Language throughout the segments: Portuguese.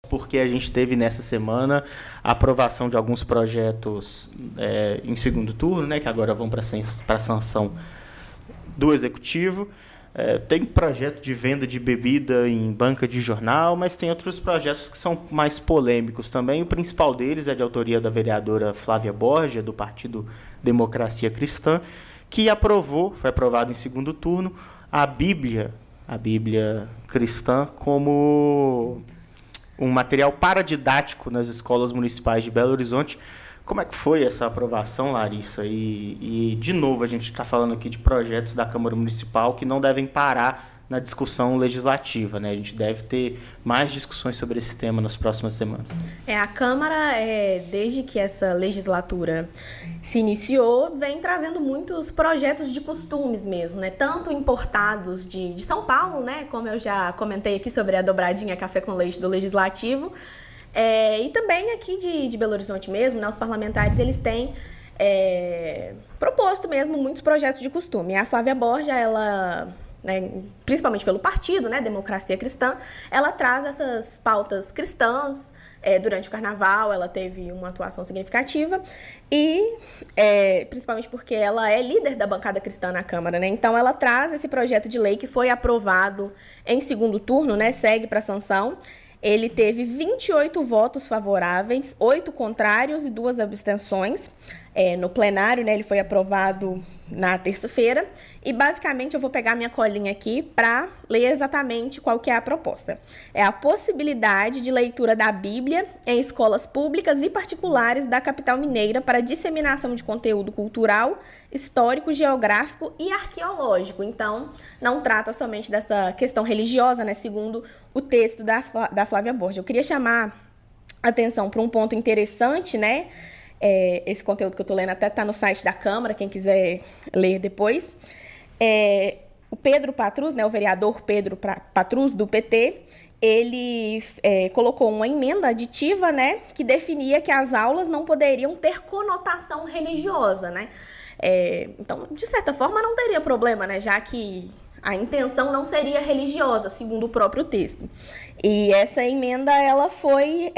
porque a gente teve nessa semana a aprovação de alguns projetos em segundo turno, né, que agora vão para a sanção do Executivo. Tem projeto de venda de bebida em banca de jornal, mas tem outros projetos que são mais polêmicos também. O principal deles é de autoria da vereadora Flávia Borgia, do Partido Democracia Cristã, que foi aprovado em segundo turno, a Bíblia cristã como um material paradidático nas escolas municipais de Belo Horizonte. Como é que foi essa aprovação, Larissa? E de novo, a gente está falando aqui de projetos da Câmara Municipal que não devem parar na discussão legislativa, né? A gente deve ter mais discussões sobre esse tema nas próximas semanas. A Câmara, desde que essa legislatura se iniciou, vem trazendo muitos projetos de costumes mesmo, né? Tanto importados de São Paulo, né? Como eu já comentei aqui sobre a dobradinha Café com Leite do Legislativo, e também aqui de Belo Horizonte mesmo, né? Os parlamentares, eles têm proposto mesmo muitos projetos de costume. A Flávia Borgia, ela, né, principalmente pelo partido, né, Democracia Cristã, ela traz essas pautas cristãs. Durante o Carnaval, ela teve uma atuação significativa e, principalmente porque ela é líder da bancada cristã na Câmara, né? Então, ela traz esse projeto de lei que foi aprovado em segundo turno, né? Segue para sanção. Ele teve 28 votos favoráveis, 8 contrários e 2 abstenções. No plenário, né, ele foi aprovado na terça-feira. E, basicamente, eu vou pegar minha colinha aqui para ler exatamente qual que é a proposta. É a possibilidade de leitura da Bíblia em escolas públicas e particulares da capital mineira para disseminação de conteúdo cultural, histórico, geográfico e arqueológico. Então, não trata somente dessa questão religiosa, né, segundo o texto da Flávia Borgia. Eu queria chamar a atenção para um ponto interessante, né? Esse conteúdo que eu estou lendo até está no site da Câmara, quem quiser ler depois. O Pedro Patrus, né, o vereador Pedro Patrus, do PT, ele colocou uma emenda aditiva, né, que definia que as aulas não poderiam ter conotação religiosa, né? Então, de certa forma, não teria problema, né, já que a intenção não seria religiosa, segundo o próprio texto. E essa emenda, ela foi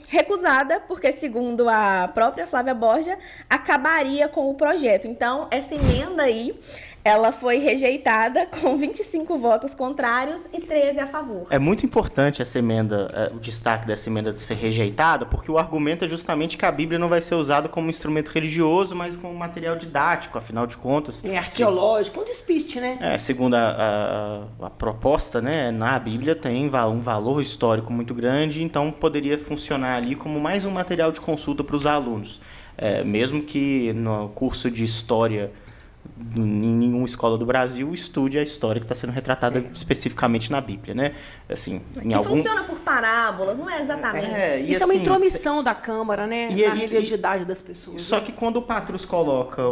recusada, porque, segundo a própria Flávia Borgia, acabaria com o projeto. Então, essa emenda aí, ela foi rejeitada com 25 votos contrários e 13 a favor. É muito importante essa emenda, o destaque dessa emenda de ser rejeitada, porque o argumento é justamente que a Bíblia não vai ser usada como instrumento religioso, mas como material didático, afinal de contas. Arqueológico, um despiste, né? Segundo a proposta, né, na Bíblia tem um valor histórico muito grande, então poderia funcionar ali como mais um material de consulta para os alunos. Mesmo que no curso de História em nenhuma escola do Brasil estude a história que está sendo retratada especificamente na Bíblia, né? Assim, funciona por parábolas, não é exatamente. Isso é uma intromissão da Câmara, né? Na religiosidade das pessoas. Só que quando o Patrus coloca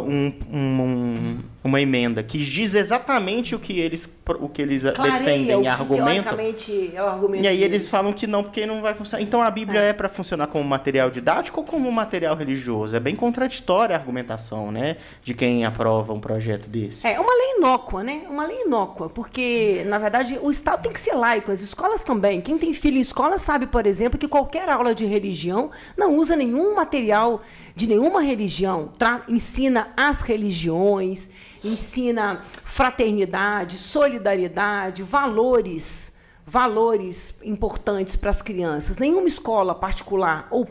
uma emenda que diz exatamente o que eles defendem e argumentam, é o argumento e aí eles falam que não, porque não vai funcionar. Então a Bíblia é para funcionar como material didático ou como material religioso? É bem contraditória a argumentação, né, de quem aprova um projeto desse. É uma lei inócua, né? Uma lei inócua, porque, na verdade, o Estado tem que ser laico, as escolas também. Quem tem filho em escola sabe, por exemplo, que qualquer aula de religião não usa nenhum material de nenhuma religião, ensina as religiões, ensina fraternidade, solidariedade, valores importantes para as crianças. Nenhuma escola particular ou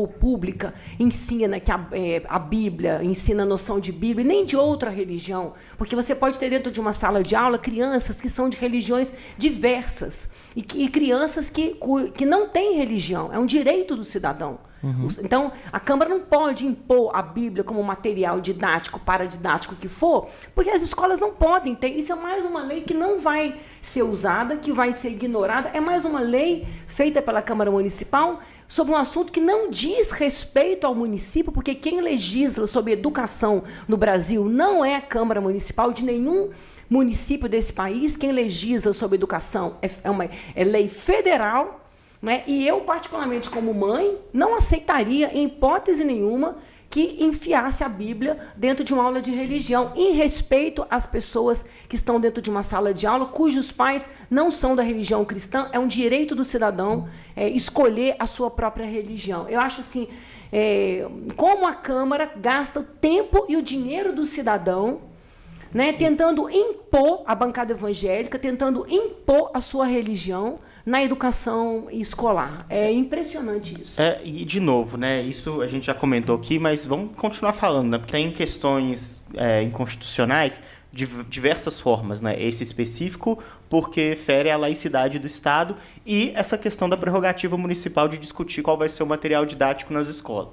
pública ensina que a Bíblia, ensina a noção de Bíblia, nem de outra religião, porque você pode ter dentro de uma sala de aula crianças que são de religiões diversas e crianças que não têm religião, é um direito do cidadão. Uhum. Então, a Câmara não pode impor a Bíblia como material didático, paradidático que for, porque as escolas não podem ter. Isso é mais uma lei que não vai ser usada, que vai ser ignorada. É mais uma lei feita pela Câmara Municipal sobre um assunto que não diz respeito ao município, porque quem legisla sobre educação no Brasil não é a Câmara Municipal de nenhum município desse país. Quem legisla sobre educação é lei federal. Né? E eu, particularmente como mãe, não aceitaria, em hipótese nenhuma, que enfiasse a Bíblia dentro de uma aula de religião, em respeito às pessoas que estão dentro de uma sala de aula, cujos pais não são da religião cristã. É um direito do cidadão escolher a sua própria religião. Eu acho assim, como a Câmara gasta o tempo e o dinheiro do cidadão, né, tentando impor a bancada evangélica, tentando impor a sua religião na educação escolar. É impressionante isso. E, de novo, né, isso a gente já comentou aqui, mas vamos continuar falando, né, porque tem questões inconstitucionais de diversas formas, né, esse específico porque fere a laicidade do Estado e essa questão da prerrogativa municipal de discutir qual vai ser o material didático nas escolas.